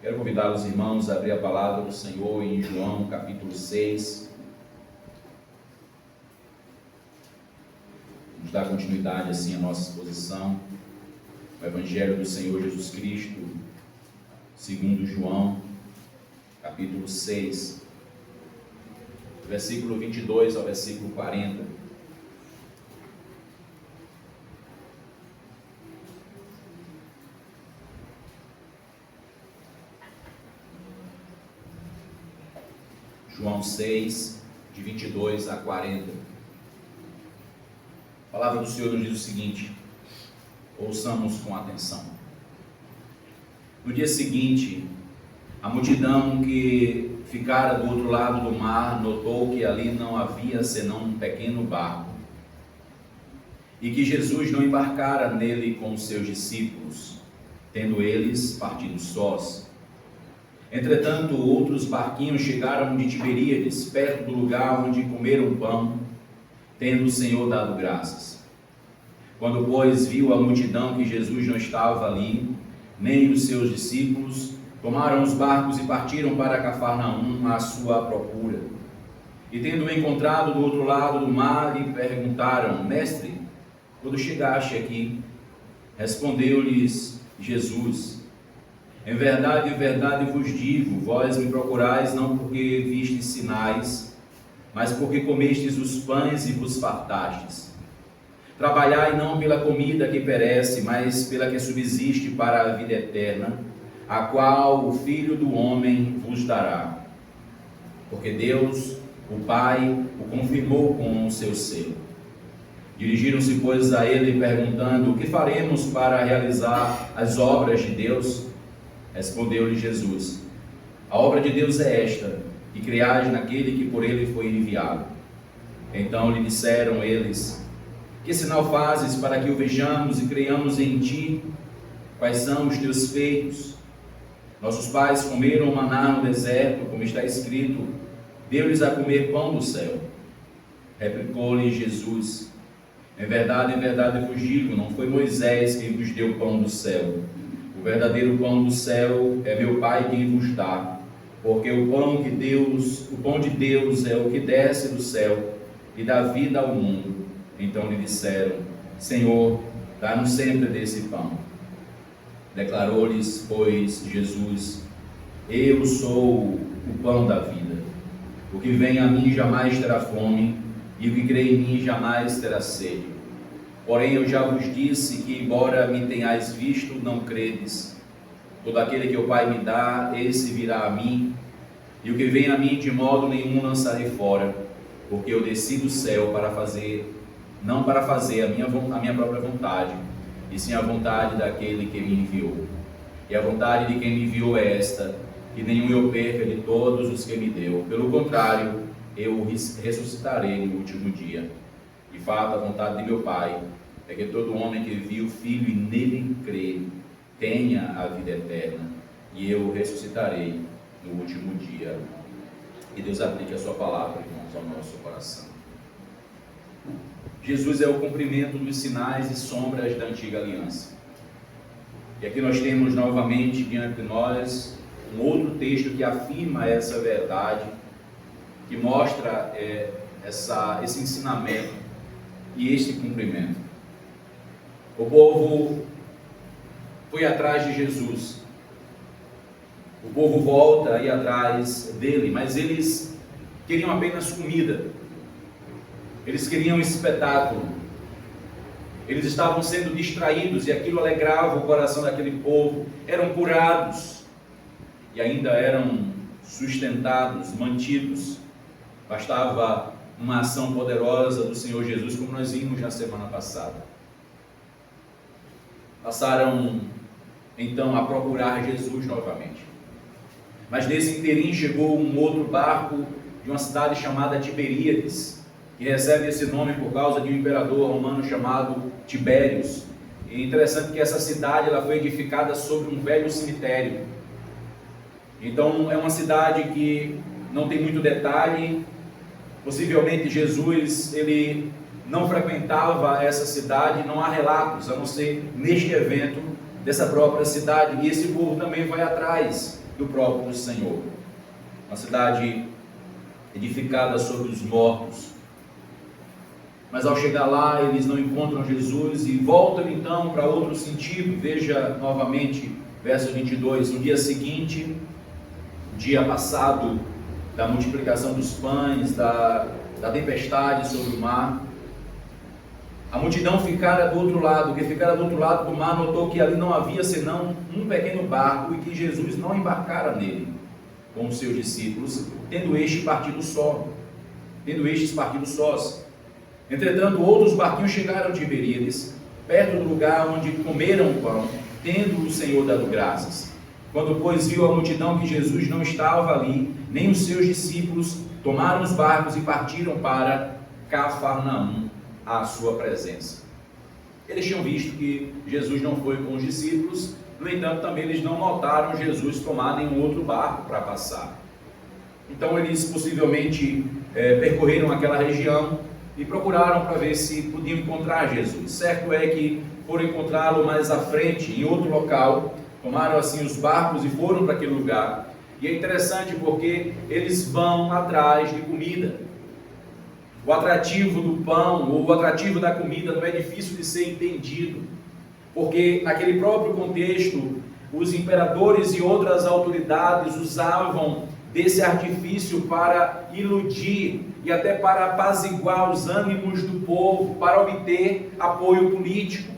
Quero convidar os irmãos a abrir a palavra do Senhor em João, capítulo 6. Vamos dar continuidade assim à nossa exposição, o Evangelho do Senhor Jesus Cristo, segundo João, capítulo 6, versículo 22 ao versículo 40. João 6, de 22 a 40. A palavra do Senhor nos diz o seguinte: ouçamos com atenção. No dia seguinte, a multidão que ficara do outro lado do mar notou que ali não havia senão um pequeno barco, e que Jesus não embarcara nele com os seus discípulos, tendo eles partido sós. Entretanto, outros barquinhos chegaram de Tiberíades, perto do lugar onde comeram pão, tendo o Senhor dado graças. Quando, pois, viu a multidão que Jesus não estava ali, nem os seus discípulos, tomaram os barcos e partiram para Cafarnaum à sua procura. E tendo-o encontrado do outro lado do mar, lhe perguntaram: Mestre, quando chegaste aqui? Respondeu-lhes Jesus: em verdade vos digo, vós me procurais não porque vistes sinais, mas porque comestes os pães e vos fartastes. Trabalhai não pela comida que perece, mas pela que subsiste para a vida eterna, a qual o Filho do Homem vos dará. Porque Deus, o Pai, o confirmou com o seu selo. Dirigiram-se, pois, a ele, perguntando: o que faremos para realizar as obras de Deus? Respondeu-lhe Jesus: a obra de Deus é esta, que creais naquele que por ele foi enviado. Então lhe disseram eles: que sinal fazes para que o vejamos e creiamos em ti? Quais são os teus feitos? Nossos pais comeram maná no deserto, como está escrito: deu-lhes a comer pão do céu. Replicou-lhe Jesus: em verdade vos digo, não foi Moisés quem vos deu pão do céu. O verdadeiro pão do céu é meu Pai quem vos dá, porque o pão de Deus é o que desce do céu e dá vida ao mundo. Então lhe disseram: Senhor, dá-nos sempre desse pão. Declarou-lhes, pois, Jesus: eu sou o pão da vida. O que vem a mim jamais terá fome, e o que crê em mim jamais terá sede. Porém, eu já vos disse que, embora me tenhais visto, não credes. Todo aquele que o Pai me dá, esse virá a mim, e o que vem a mim, de modo nenhum lançarei fora, porque eu desci do céu não para fazer a minha própria vontade, e sim a vontade daquele que me enviou. E a vontade de quem me enviou é esta: que nenhum eu perca de todos os que me deu. Pelo contrário, eu o ressuscitarei no último dia. De fato, a vontade de meu Pai é que todo homem que viu o Filho e nele crê tenha a vida eterna, e eu o ressuscitarei no último dia. Que Deus aplique a sua palavra, irmãos, ao nosso coração. Jesus é o cumprimento dos sinais e sombras da antiga aliança. E aqui nós temos novamente diante de nós um outro texto que afirma essa verdade, que mostra esse ensinamento e este cumprimento. O povo foi atrás de Jesus. O povo volta a ir atrás dele, mas eles queriam apenas comida. Eles queriam espetáculo. Eles estavam sendo distraídos e aquilo alegrava o coração daquele povo. Eram curados e ainda eram sustentados, mantidos. Bastava uma ação poderosa do Senhor Jesus, como nós vimos na semana passada. Passaram então a procurar Jesus novamente. Mas nesse inteirinho chegou um outro barco de uma cidade chamada Tiberíades, que recebe esse nome por causa de um imperador romano chamado Tibérios. E é interessante que essa cidade ela foi edificada sobre um velho cemitério. Então é uma cidade que não tem muito detalhe. Possivelmente Jesus ele não frequentava essa cidade, não há relatos, a não ser neste evento, dessa própria cidade, e esse povo também vai atrás do próprio Senhor. Uma cidade edificada sobre os mortos. Mas ao chegar lá, eles não encontram Jesus e voltam então para outro sentido. Veja novamente, verso 22. No dia seguinte, o dia passado da multiplicação dos pães, da tempestade sobre o mar, a multidão ficara do outro lado. Que ficara do outro lado do mar notou que ali não havia senão um pequeno barco e que Jesus não embarcara nele com os seus discípulos, tendo estes partido sós. Entretanto, outros barquinhos chegaram a Tiberíades, perto do lugar onde comeram o pão, tendo o Senhor dado graças. Quando, pois, viu a multidão que Jesus não estava ali, nem os seus discípulos, tomaram os barcos e partiram para Cafarnaum, à sua presença. Eles tinham visto que Jesus não foi com os discípulos, no entanto, também eles não notaram Jesus tomar nenhum outro barco para passar. Então, eles possivelmente percorreram aquela região e procuraram para ver se podiam encontrar Jesus. Certo é que foram encontrá-lo mais à frente, em outro local, tomaram assim os barcos e foram para aquele lugar. E é interessante porque eles vão atrás de comida. O atrativo do pão, ou o atrativo da comida não é difícil de ser entendido, porque naquele próprio contexto, os imperadores e outras autoridades usavam desse artifício para iludir e até para apaziguar os ânimos do povo, para obter apoio político.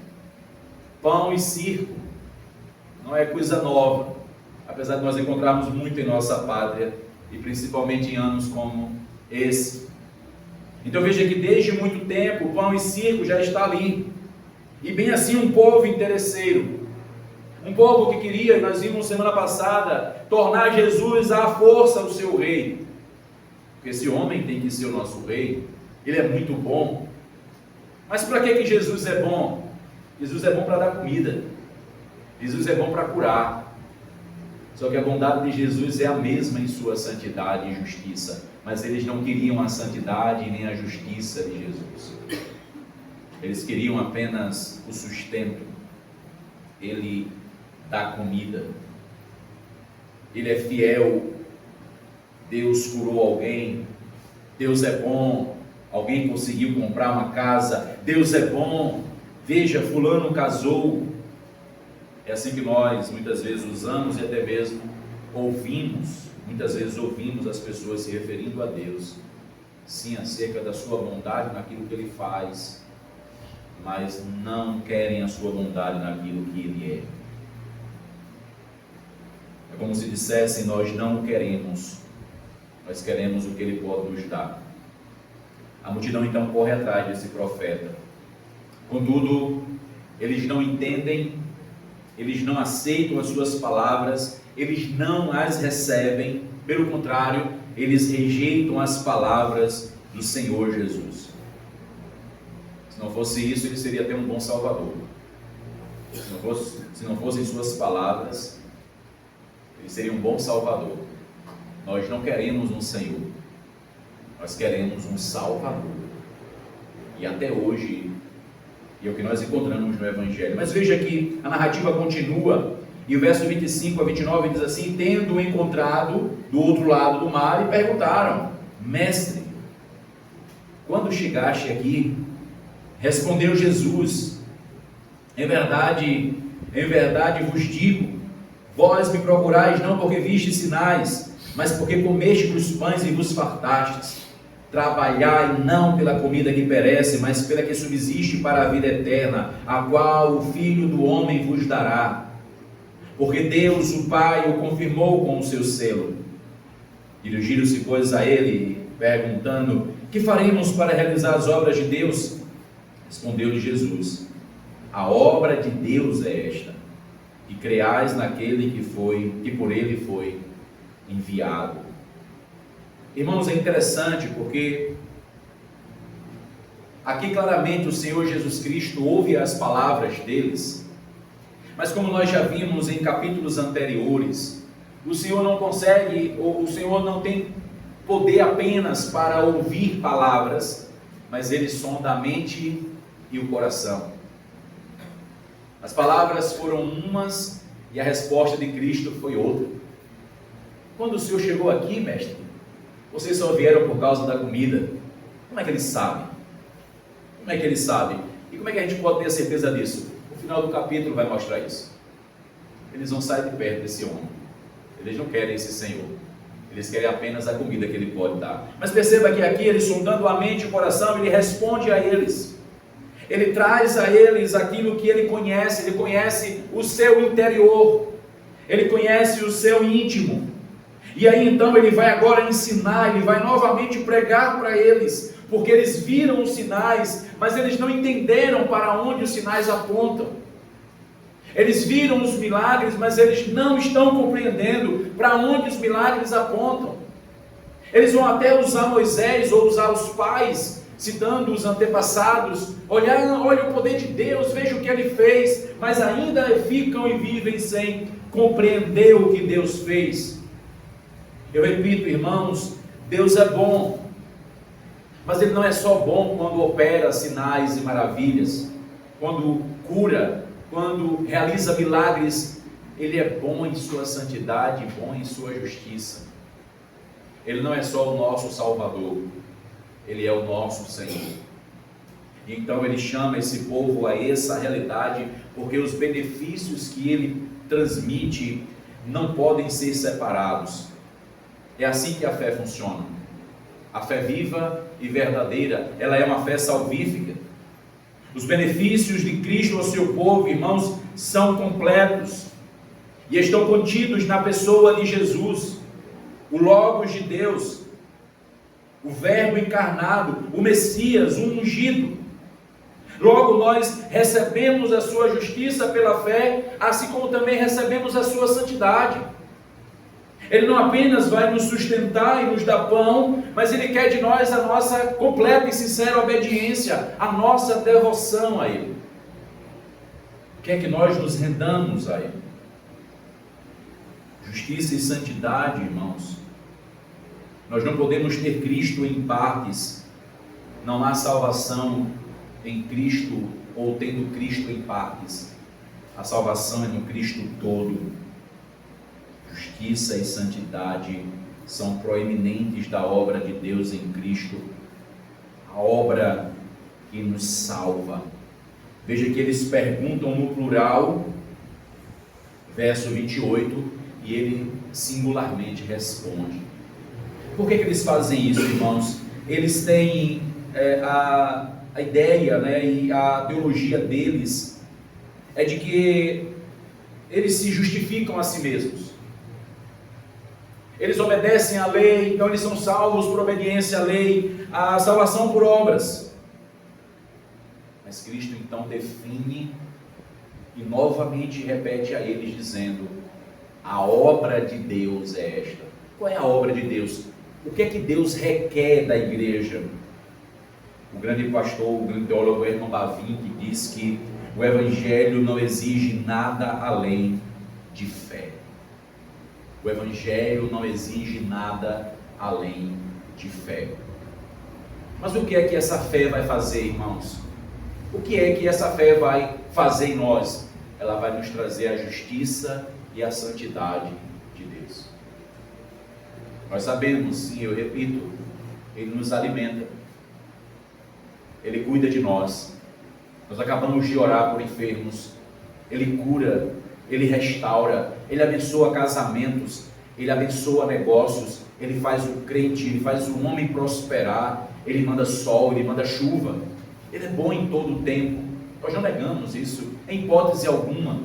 Pão e circo não é coisa nova, apesar de nós encontrarmos muito em nossa pátria, e principalmente em anos como esse. Então veja que desde muito tempo o pão e circo já está ali, e bem assim um povo interesseiro, um povo que queria, nós vimos semana passada, tornar Jesus à força o seu rei, porque esse homem tem que ser o nosso rei, ele é muito bom. Mas para que Jesus é bom? Jesus é bom para dar comida, Jesus é bom para curar. Só que a bondade de Jesus é a mesma em sua santidade e justiça, mas eles não queriam a santidade nem a justiça de Jesus, eles queriam apenas o sustento. Ele dá comida, ele é fiel, Deus curou alguém, Deus é bom, alguém conseguiu comprar uma casa, Deus é bom, veja, fulano casou. É assim que nós muitas vezes usamos e até mesmo muitas vezes ouvimos as pessoas se referindo a Deus, sim, acerca da sua bondade naquilo que Ele faz, mas não querem a sua bondade naquilo que Ele é. É como se dissessem: nós não queremos, nós queremos o que Ele pode nos dar. A multidão então corre atrás desse profeta, contudo, eles não entendem, eles não aceitam as suas palavras, eles não as recebem, pelo contrário, eles rejeitam as palavras do Senhor Jesus. Se não fosse isso, ele seria até um bom salvador. Se não fossem suas palavras, ele seria um bom salvador. Nós não queremos um Senhor, nós queremos um Salvador. E até hoje, e é o que nós encontramos no Evangelho. Mas veja que a narrativa continua, e o verso 25 a 29 diz assim: tendo-o encontrado do outro lado do mar, e perguntaram: mestre, quando chegaste aqui? Respondeu Jesus: em verdade vos digo, vós me procurais não porque vistes sinais, mas porque comestes os pães e vos fartastes. Trabalhai não pela comida que perece, mas pela que subsiste para a vida eterna, a qual o Filho do Homem vos dará. Porque Deus, o Pai, o confirmou com o seu selo. Dirigiram-se, pois, a ele, perguntando: que faremos para realizar as obras de Deus? Respondeu-lhe Jesus: a obra de Deus é esta, que creais naquele que por ele foi enviado. Irmãos, é interessante porque aqui claramente o Senhor Jesus Cristo ouve as palavras deles, mas como nós já vimos em capítulos anteriores, o Senhor não consegue, ou o Senhor não tem poder apenas para ouvir palavras, mas Ele sonda a mente e o coração. As palavras foram umas e a resposta de Cristo foi outra. Quando o Senhor chegou aqui, mestre, vocês só vieram por causa da comida. Como é que eles sabem? Como é que eles sabem? E como é que a gente pode ter a certeza disso? O final do capítulo vai mostrar isso. Eles vão sair de perto desse homem. Eles não querem esse Senhor. Eles querem apenas a comida que Ele pode dar. Mas perceba que aqui, Ele sondando a mente e o coração, Ele responde a eles. Ele traz a eles aquilo que Ele conhece o seu interior, Ele conhece o seu íntimo. E aí então Ele vai agora ensinar, Ele vai novamente pregar para eles, porque eles viram os sinais, mas eles não entenderam para onde os sinais apontam. Eles viram os milagres, mas eles não estão compreendendo para onde os milagres apontam. Eles vão até usar Moisés ou usar os pais, citando os antepassados, olha o poder de Deus, veja o que Ele fez, mas ainda ficam e vivem sem compreender o que Deus fez. Eu repito, irmãos, Deus é bom, mas Ele não é só bom quando opera sinais e maravilhas, quando cura, quando realiza milagres. Ele é bom em sua santidade, bom em sua justiça. Ele não é só o nosso Salvador, Ele é o nosso Senhor. Então Ele chama esse povo a essa realidade, porque os benefícios que Ele transmite não podem ser separados. É assim que a fé funciona. A fé viva e verdadeira, ela é uma fé salvífica. Os benefícios de Cristo ao seu povo, irmãos, são completos e estão contidos na pessoa de Jesus, o Logos de Deus, o Verbo encarnado, o Messias, o ungido. Logo nós recebemos a sua justiça pela fé, assim como também recebemos a sua santidade. Ele não apenas vai nos sustentar e nos dar pão, mas Ele quer de nós a nossa completa e sincera obediência, a nossa devoção a Ele. Quer que nós nos rendamos a Ele. Justiça e santidade, irmãos. Nós não podemos ter Cristo em partes. Não há salvação em Cristo ou tendo Cristo em partes. A salvação é no Cristo todo. Justiça e santidade são proeminentes da obra de Deus em Cristo, a obra que nos salva. Veja que eles perguntam no plural, verso 28, e ele singularmente responde. Por que eles fazem isso, irmãos? Eles têm a ideia, e a teologia deles é de que eles se justificam a si mesmos. Eles obedecem à lei, então eles são salvos por obediência à lei, a salvação por obras. Mas Cristo então define e novamente repete a eles dizendo: a obra de Deus é esta. Qual é a obra de Deus? O que é que Deus requer da igreja? O grande pastor, o grande teólogo Herman Bavinck diz que o Evangelho não exige nada além de fé. O Evangelho não exige nada além de fé. Mas o que é que essa fé vai fazer, irmãos? O que é que essa fé vai fazer em nós? Ela vai nos trazer a justiça e a santidade de Deus. Nós sabemos, sim, eu repito, Ele nos alimenta, Ele cuida de nós. Nós acabamos de orar por enfermos, Ele cura, Ele restaura, Ele abençoa casamentos, Ele abençoa negócios, Ele faz o crente, Ele faz o homem prosperar, Ele manda sol, Ele manda chuva. Ele é bom em todo o tempo. Nós não negamos isso, em hipótese alguma,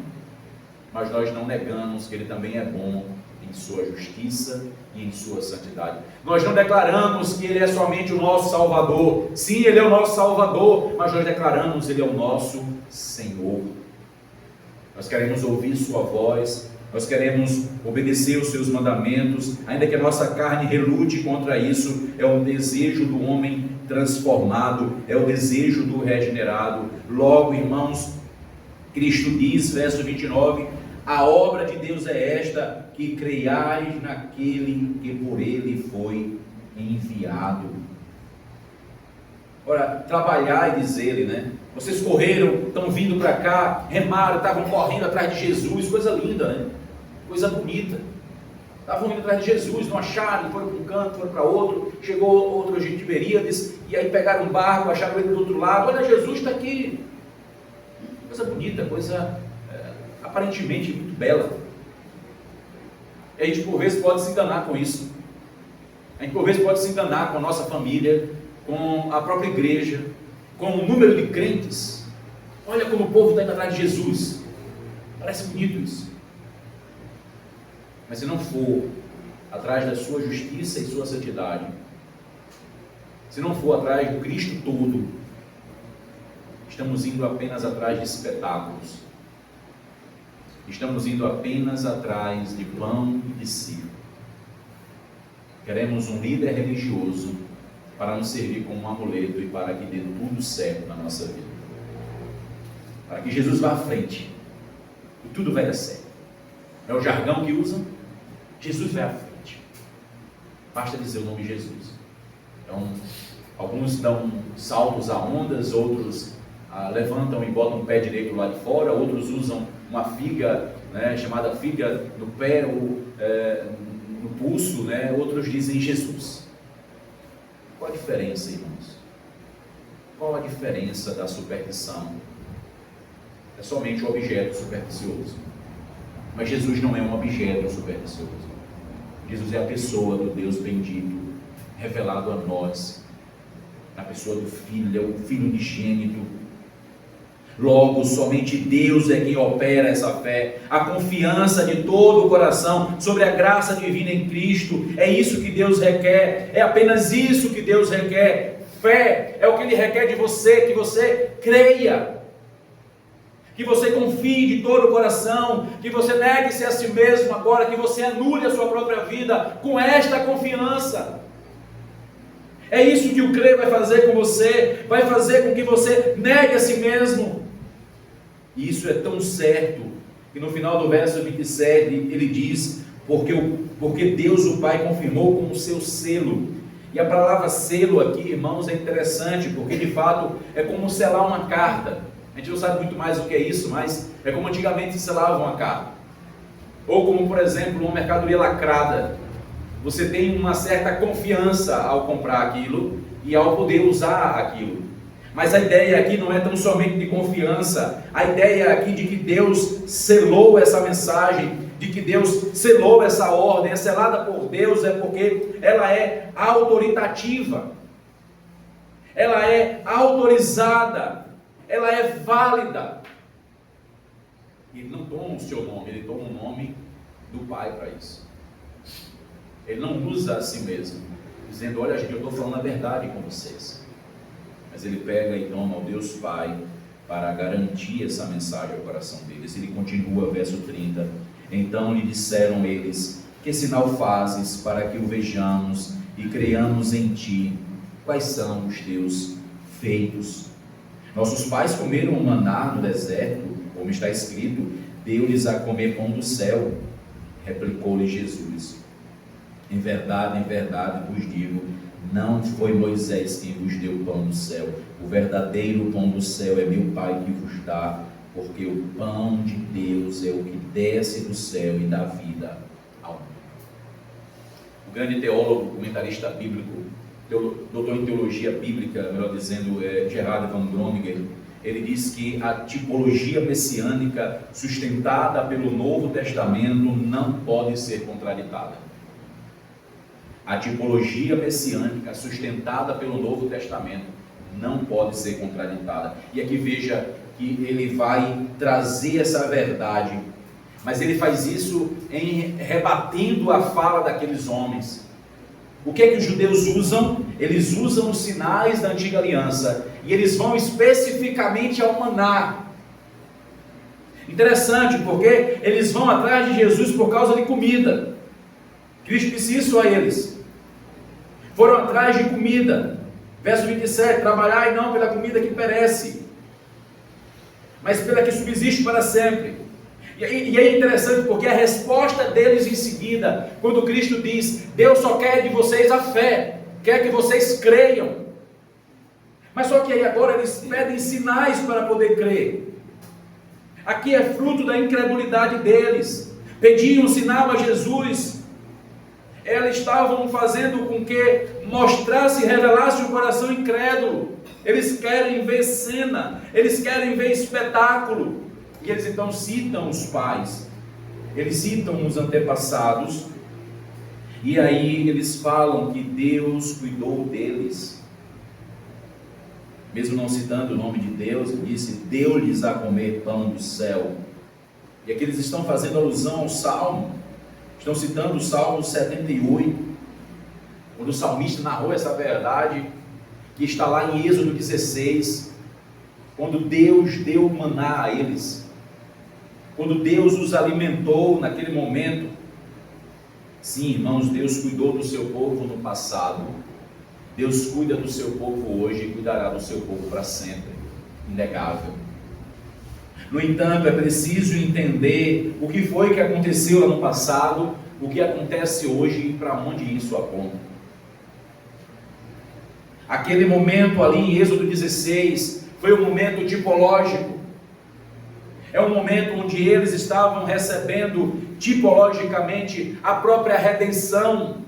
mas nós não negamos que Ele também é bom em sua justiça e em sua santidade. Nós não declaramos que Ele é somente o nosso Salvador. Sim, Ele é o nosso Salvador, mas nós declaramos que Ele é o nosso Senhor. Nós queremos ouvir sua voz, nós queremos obedecer os seus mandamentos, ainda que a nossa carne relute contra isso. É o desejo do homem transformado, é o desejo do regenerado. Logo, irmãos, Cristo diz, verso 29, a obra de Deus é esta, que creiais naquele que por Ele foi enviado. Ora, trabalhar, diz ele, Vocês correram, estão vindo para cá, remaram, estavam correndo atrás de Jesus, coisa linda, né? Coisa bonita. Estavam indo atrás de Jesus, não acharam, foram para um canto, foram para outro, chegou outro de Tiberíades, e aí pegaram um barco, acharam ele do outro lado, olha, Jesus está aqui. Coisa bonita, coisa aparentemente muito bela. E a gente por vezes pode se enganar com isso. A gente por vezes pode se enganar com a nossa família, com a própria igreja, com o número de crentes. Olha como o povo está indo atrás de Jesus. Parece bonito isso. Mas se não for atrás da sua justiça e sua santidade, se não for atrás do Cristo todo, estamos indo apenas atrás de espetáculos. Estamos indo apenas atrás de pão e de circo. Queremos um líder religioso para nos servir como um amuleto e para que dê tudo certo na nossa vida. Para que Jesus vá à frente e tudo vai dar certo. É o jargão que usam? Jesus vai à frente. Basta dizer o nome de Jesus. Então, alguns dão saltos a ondas, outros levantam e botam o pé direito lá de fora, outros usam uma figa, né, chamada figa no pé ou no pulso, né, outros dizem Jesus. Qual a diferença, irmãos? Qual a diferença da superstição? É somente o objeto supersticioso. Mas Jesus não é um objeto supersticioso. Jesus é a pessoa do Deus bendito, revelado a nós, na pessoa do Filho, é o Filho unigênito. Logo, somente Deus é quem opera essa fé, a confiança de todo o coração sobre a graça divina em Cristo. É isso que Deus requer, é apenas isso que Deus requer. Fé é o que Ele requer de você, que você creia, que você confie de todo o coração, que você negue-se a si mesmo agora, que você anule a sua própria vida com esta confiança. É isso que o crer vai fazer com você, vai fazer com que você negue a si mesmo. E isso é tão certo, que no final do verso 27, ele diz, porque Deus o Pai confirmou com o seu selo. E a palavra selo aqui, irmãos, é interessante, porque de fato é como selar uma carta. A gente não sabe muito mais o que é isso, mas é como antigamente se selava uma carta. Ou como, por exemplo, uma mercadoria lacrada. Você tem uma certa confiança ao comprar aquilo e ao poder usar aquilo. Mas a ideia aqui não é tão somente de confiança, a ideia aqui de que Deus selou essa mensagem, de que Deus selou essa ordem, é selada por Deus, é porque ela é autoritativa, ela é autorizada, ela é válida. Ele não toma o seu nome, ele toma o nome do Pai para isso. Ele não usa a si mesmo, dizendo, olha gente, eu estou falando a verdade com vocês. Mas ele pega e toma o Deus Pai para garantir essa mensagem ao coração deles. Ele continua, verso 30. Então lhe disseram eles, que sinal fazes para que o vejamos e creiamos em ti? Quais são os teus feitos? Nossos pais comeram o maná no deserto, como está escrito, deu-lhes a comer pão do céu. Replicou-lhe Jesus, em verdade vos digo, não foi Moisés quem vos deu o pão do céu, o verdadeiro pão do céu é meu Pai que vos dá, porque o pão de Deus é o que desce do céu e dá vida ao mundo. O grande teólogo, comentarista bíblico, doutor em teologia bíblica, melhor dizendo, Gerhard von Groninger, ele diz que a tipologia messiânica sustentada pelo Novo Testamento não pode ser contraditada. A tipologia messiânica sustentada pelo Novo Testamento não pode ser contraditada. E aqui veja que ele vai trazer essa verdade, mas ele faz isso rebatendo a fala daqueles homens. O que é que os judeus usam? Eles usam os sinais da antiga aliança, e eles vão especificamente ao maná. Interessante, porque eles vão atrás de Jesus por causa de comida. Cristo disse isso a eles. Foram atrás de comida. Verso 27, trabalhai não pela comida que perece, mas pela que subsiste para sempre. E é interessante porque a resposta deles em seguida, quando Cristo diz, Deus só quer de vocês a fé, quer que vocês creiam. Mas só que aí agora eles pedem sinais para poder crer. Aqui é fruto da incredulidade deles. Pediam um sinal a Jesus. Eles estavam fazendo com que mostrasse e revelasse o coração incrédulo. Eles querem ver cena, eles querem ver espetáculo. E eles então citam os pais, eles citam os antepassados, e aí eles falam que Deus cuidou deles. Mesmo não citando o nome de Deus, ele disse: deu-lhes a comer pão do céu. E aqui eles estão fazendo alusão ao Salmo, estão citando o Salmo 78, quando o salmista narrou essa verdade, que está lá em Êxodo 16, quando Deus deu maná a eles, quando Deus os alimentou naquele momento. Sim, irmãos, Deus cuidou do seu povo no passado, Deus cuida do seu povo hoje e cuidará do seu povo para sempre, inegável. No entanto, é preciso entender o que foi que aconteceu lá no passado, o que acontece hoje e para onde isso aponta. Aquele momento ali em Êxodo 16 foi um momento tipológico. É um momento onde eles estavam recebendo tipologicamente a própria redenção.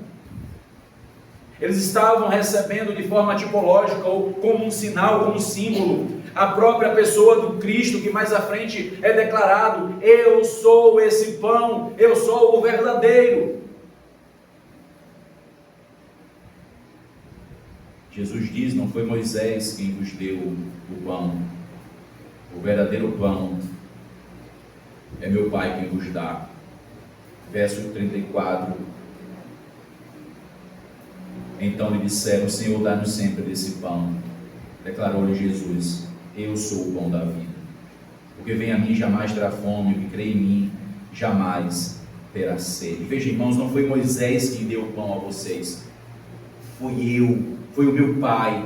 Eles estavam recebendo de forma tipológica, ou como um sinal, como um símbolo, a própria pessoa do Cristo, que mais à frente é declarado: eu sou esse pão, eu sou o verdadeiro. Jesus diz: não foi Moisés quem vos deu o pão, o verdadeiro pão é meu Pai quem vos dá. Verso 34. Então lhe disseram: Senhor, dá-nos sempre desse pão. Declarou-lhe Jesus: eu sou o pão da vida. O que vem a mim jamais terá fome, o que crê em mim jamais terá sede. Veja, irmãos, não foi Moisés quem deu o pão a vocês, foi eu, foi o meu Pai.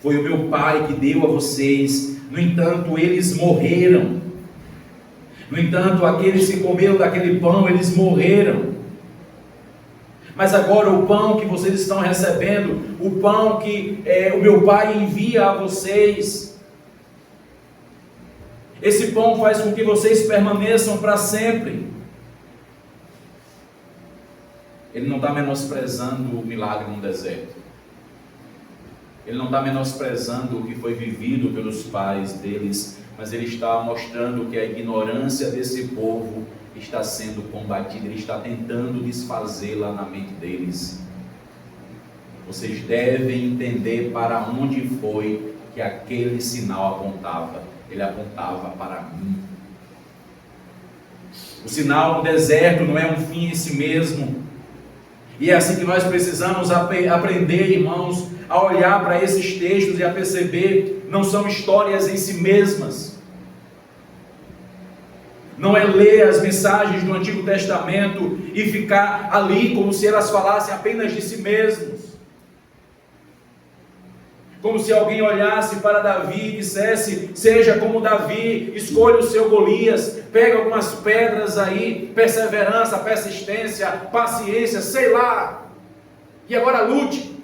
Foi o meu Pai que deu a vocês. No entanto, eles morreram. No entanto, aqueles que comeram daquele pão, eles morreram. Mas agora o pão que vocês estão recebendo, o pão que o meu Pai envia a vocês, esse pão faz com que vocês permaneçam para sempre. Ele não está menosprezando o milagre no deserto. Ele não está menosprezando o que foi vivido pelos pais deles, mas ele está mostrando que a ignorância desse povo está sendo combatida, ele está tentando desfazê-la na mente deles. Vocês devem entender para onde foi que aquele sinal apontava. Ele apontava para mim. O sinal no deserto não é um fim em si mesmo. E é assim que nós precisamos aprender, irmãos, a olhar para esses textos e a perceber: não são histórias em si mesmas. Não é ler as mensagens do Antigo Testamento e ficar ali como se elas falassem apenas de si mesmos. Como se alguém olhasse para Davi e dissesse: seja como Davi, escolha o seu Golias, pega algumas pedras aí, perseverança, persistência, paciência, sei lá, e agora lute.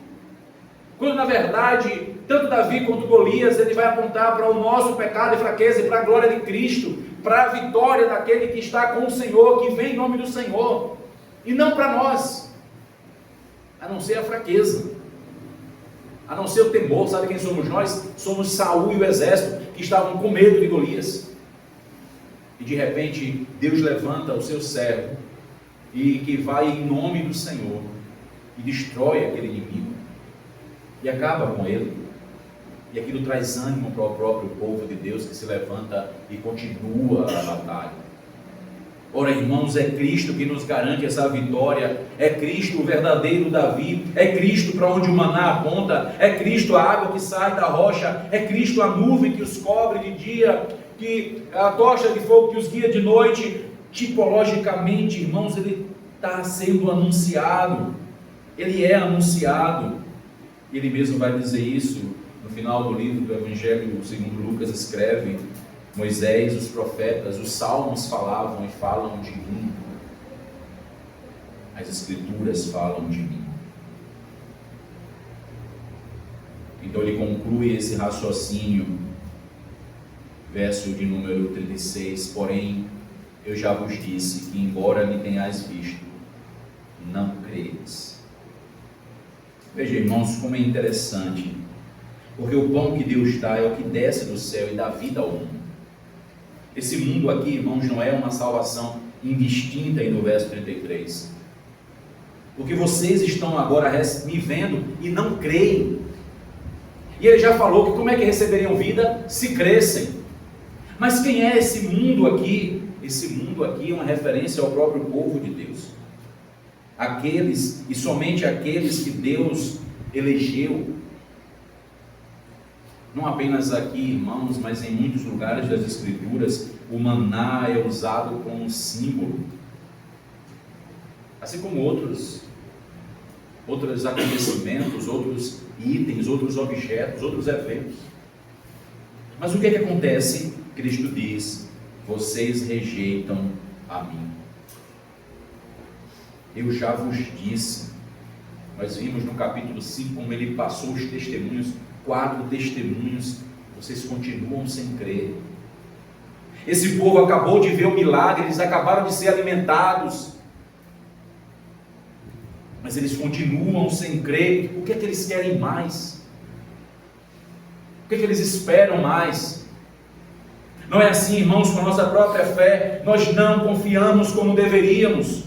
Quando na verdade, tanto Davi quanto Golias, ele vai apontar para o nosso pecado e fraqueza e para a glória de Cristo, para a vitória daquele que está com o Senhor, que vem em nome do Senhor, e não para nós, a não ser a fraqueza, a não ser o temor. Sabe quem somos nós? Somos Saul e o exército, que estavam com medo de Golias, e de repente Deus levanta o seu servo, e que vai em nome do Senhor, e destrói aquele inimigo, e acaba com ele. E aquilo traz ânimo para o próprio povo de Deus, que se levanta e continua a batalha. Ora, irmãos, é Cristo que nos garante essa vitória. É Cristo o verdadeiro Davi. É Cristo para onde o maná aponta. É Cristo a água que sai da rocha. É Cristo a nuvem que os cobre de dia, que a tocha de fogo que os guia de noite. Tipologicamente, irmãos, ele está sendo anunciado. Ele é anunciado. Ele mesmo vai dizer isso no final do livro do Evangelho segundo Lucas escreve: Moisés, os profetas, os salmos falavam e falam de mim. As escrituras falam de mim. Então ele conclui esse raciocínio, verso de número 36, porém eu já vos disse que embora me tenhais visto, não credes. Veja, irmãos, como é interessante, porque o pão que Deus dá é o que desce do céu e dá vida ao mundo. Esse mundo aqui, irmãos, não é uma salvação indistinta aí no verso 33. Porque vocês estão agora me vendo e não creem. E ele já falou que como é que receberiam vida? Se crescem. Mas quem é esse mundo aqui? Esse mundo aqui é uma referência ao próprio povo de Deus. Aqueles, e somente aqueles que Deus elegeu. Não apenas aqui, irmãos, mas em muitos lugares das Escrituras, o maná é usado como um símbolo. Assim como outros acontecimentos, outros itens, outros objetos, outros eventos. Mas o que é que acontece? Cristo diz: vocês rejeitam a mim. Eu já vos disse. Nós vimos no capítulo 5 como ele passou os testemunhos, 4 testemunhos, vocês continuam sem crer. Esse povo acabou de ver o milagre, eles acabaram de ser alimentados, mas eles continuam sem crer. O que é que eles querem mais? O que é que eles esperam mais? Não é assim, irmãos, com a nossa própria fé, nós não confiamos como deveríamos.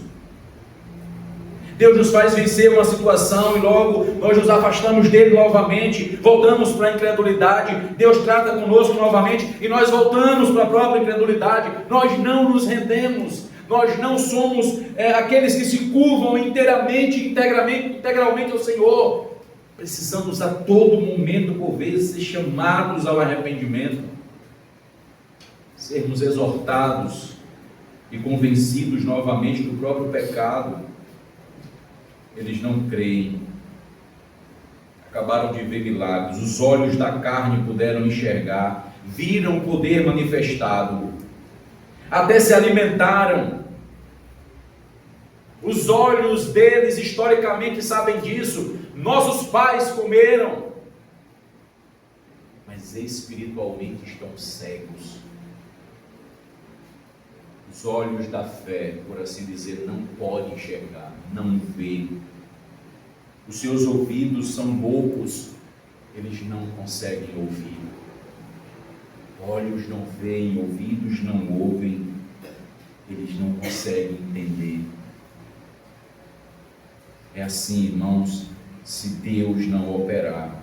Deus nos faz vencer uma situação e logo nós nos afastamos dele novamente, voltamos para a incredulidade. Deus trata conosco novamente e nós voltamos para a própria incredulidade. Nós não nos rendemos, nós não somos aqueles que se curvam integralmente ao Senhor. Precisamos a todo momento, por vezes, ser chamados ao arrependimento, sermos exortados e convencidos novamente do próprio pecado. Eles não creem, acabaram de ver milagres, os olhos da carne puderam enxergar, viram o poder manifestado, até se alimentaram. Os olhos deles historicamente sabem disso, nossos pais comeram, mas espiritualmente estão cegos. Os olhos da fé, por assim dizer, não podem enxergar, não veem. Os seus ouvidos são loucos, eles não conseguem ouvir. Olhos não veem, ouvidos não ouvem, eles não conseguem entender. É assim, irmãos, se Deus não operar,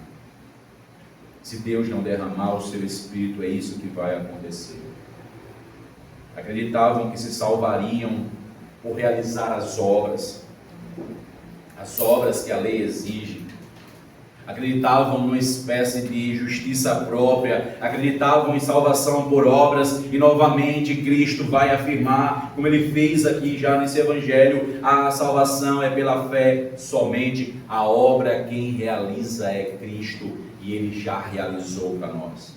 se Deus não derramar o seu Espírito, é isso que vai acontecer. Acreditavam que se salvariam por realizar as obras que a lei exige. Acreditavam numa espécie de justiça própria, acreditavam em salvação por obras, e novamente Cristo vai afirmar, como ele fez aqui já nesse evangelho, a salvação é pela fé somente, a obra quem realiza é Cristo, e ele já realizou para nós.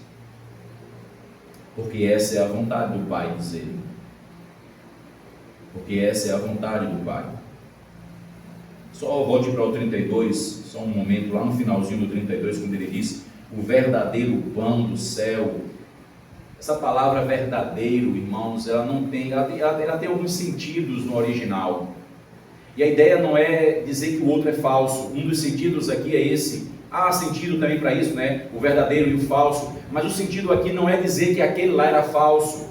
Porque essa é a vontade do Pai, diz ele. Porque essa é a vontade do Pai. Só volte para o 32, só um momento, lá no finalzinho do 32, quando ele diz, o verdadeiro pão do céu. Essa palavra verdadeiro, irmãos, ela tem alguns sentidos no original. E a ideia não é dizer que o outro é falso. Um dos sentidos aqui é esse. Há sentido também para isso, né? O verdadeiro e o falso. Mas o sentido aqui não é dizer que aquele lá era falso.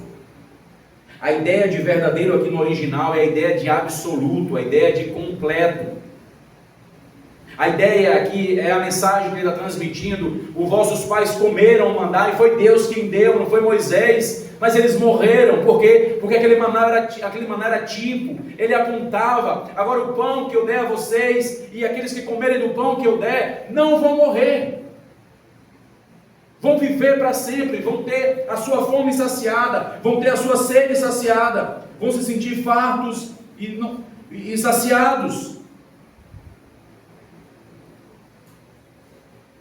A ideia de verdadeiro aqui no original é a ideia de absoluto, a ideia de completo. A ideia aqui é a mensagem que ele está transmitindo. Os vossos pais comeram o maná e foi Deus quem deu, não foi Moisés. Mas eles morreram, por quê? Porque aquele maná era tipo, ele apontava. Agora o pão que eu der a vocês, e aqueles que comerem do pão que eu der, não vão morrer. Vão viver para sempre, vão ter a sua fome saciada, vão ter a sua sede saciada, vão se sentir fartos e saciados.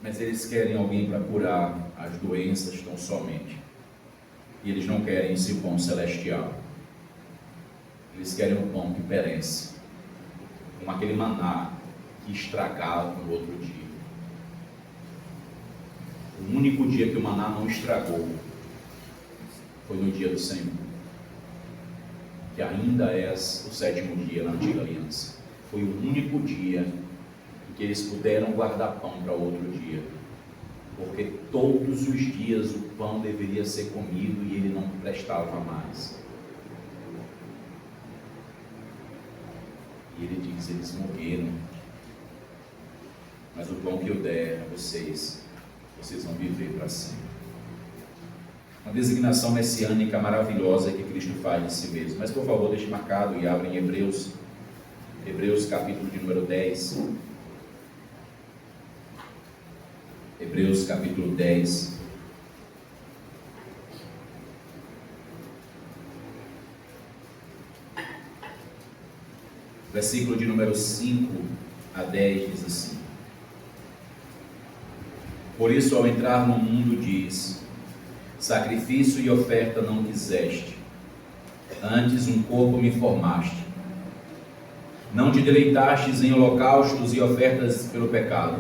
Mas eles querem alguém para curar as doenças tão somente. E eles não querem esse pão celestial. Eles querem um pão que perece, como aquele maná que estragava no outro dia. O único dia que o maná não estragou foi no dia do Senhor, que ainda é o 7º dia na antiga aliança. Foi o único dia em que eles puderam guardar pão para outro dia, porque todos os dias o pão deveria ser comido e ele não prestava mais. E ele diz: eles morreram, mas o pão que eu der a vocês vão viver para sempre. Uma designação messiânica maravilhosa que Cristo faz de si mesmo. Mas por favor, deixe marcado e abra em Hebreus capítulo de número 10. Hebreus capítulo 10. Versículo de número 5 a 10 diz assim: por isso, ao entrar no mundo, diz: sacrifício e oferta não quiseste, antes um corpo me formaste. Não te deleitastes em holocaustos e ofertas pelo pecado.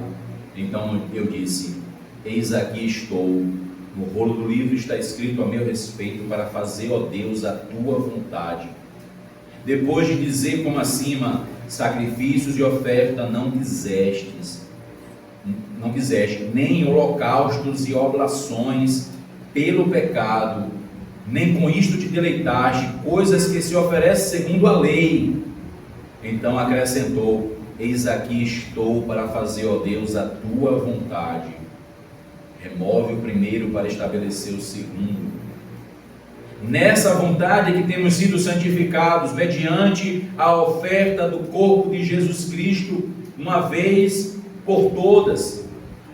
Então eu disse: eis aqui estou, no rolo do livro está escrito a meu respeito, para fazer, ó Deus, a tua vontade. Depois de dizer como acima: sacrifícios e oferta não quiseste, nem holocaustos e oblações pelo pecado, nem com isto te deleitaste, coisas que se oferecem segundo a lei. Então acrescentou: eis aqui estou para fazer, ó Deus, a tua vontade. Remove o primeiro para estabelecer o segundo. Nessa vontade é que temos sido santificados, mediante a oferta do corpo de Jesus Cristo, uma vez por todas.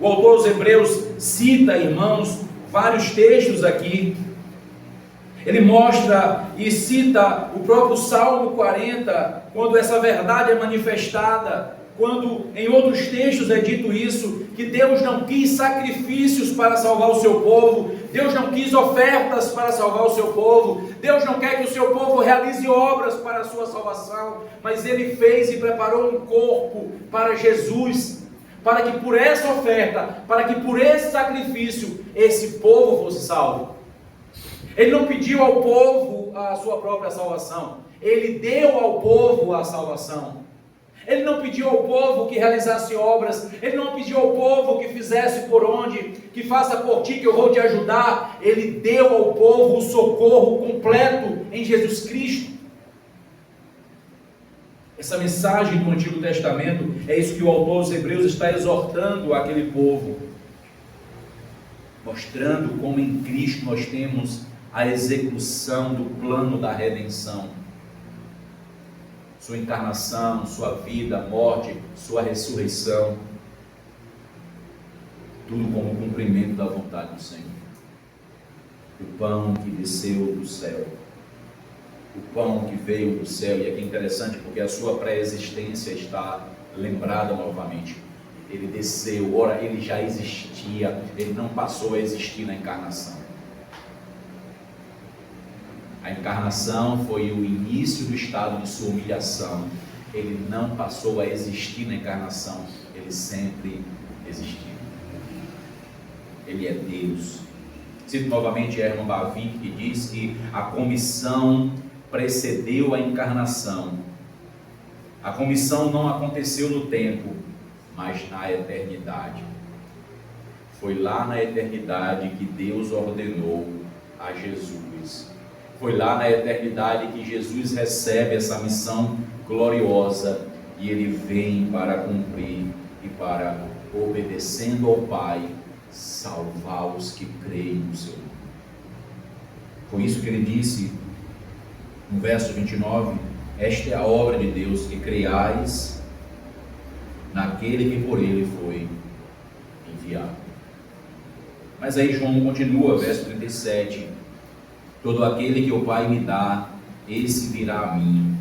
O autor aos Hebreus cita, irmãos, vários textos aqui. Ele mostra e cita o próprio Salmo 40, quando essa verdade é manifestada, quando em outros textos é dito isso, que Deus não quis sacrifícios para salvar o seu povo, Deus não quis ofertas para salvar o seu povo, Deus não quer que o seu povo realize obras para a sua salvação, mas Ele fez e preparou um corpo para Jesus, para que por essa oferta, para que por esse sacrifício, esse povo fosse salvo. Ele não pediu ao povo a sua própria salvação, Ele deu ao povo a salvação. Ele não pediu ao povo que realizasse obras, Ele não pediu ao povo que fizesse por onde, que faça por ti que eu vou te ajudar. Ele deu ao povo o socorro completo em Jesus Cristo. Essa mensagem do Antigo Testamento é isso que o autor aos Hebreus está exortando aquele povo, mostrando como em Cristo nós temos a execução do plano da redenção. Sua encarnação, sua vida, morte, sua ressurreição, tudo como cumprimento da vontade do Senhor. O pão que desceu do céu, o pão que veio do céu, e aqui é interessante porque a sua pré-existência está lembrada novamente. Ele desceu, ora, ele já existia, ele não passou a existir na encarnação. A encarnação foi o início do estado de sua humilhação. Ele não passou a existir na encarnação, ele sempre existiu. Ele é Deus. Cito novamente Herman Bavinck, que diz que a comissão precedeu a encarnação. A comissão não aconteceu no tempo, mas na eternidade. Foi lá na eternidade que Deus ordenou a Jesus. Foi lá na eternidade que Jesus recebe essa missão gloriosa e ele vem para cumprir e para, obedecendo ao Pai, salvar os que creem no seu nome. Foi isso que ele disse no verso 29, esta é a obra de Deus, que creiais naquele que por ele foi enviado. Mas aí João continua, verso 37, todo aquele que o Pai me dá, esse virá a mim,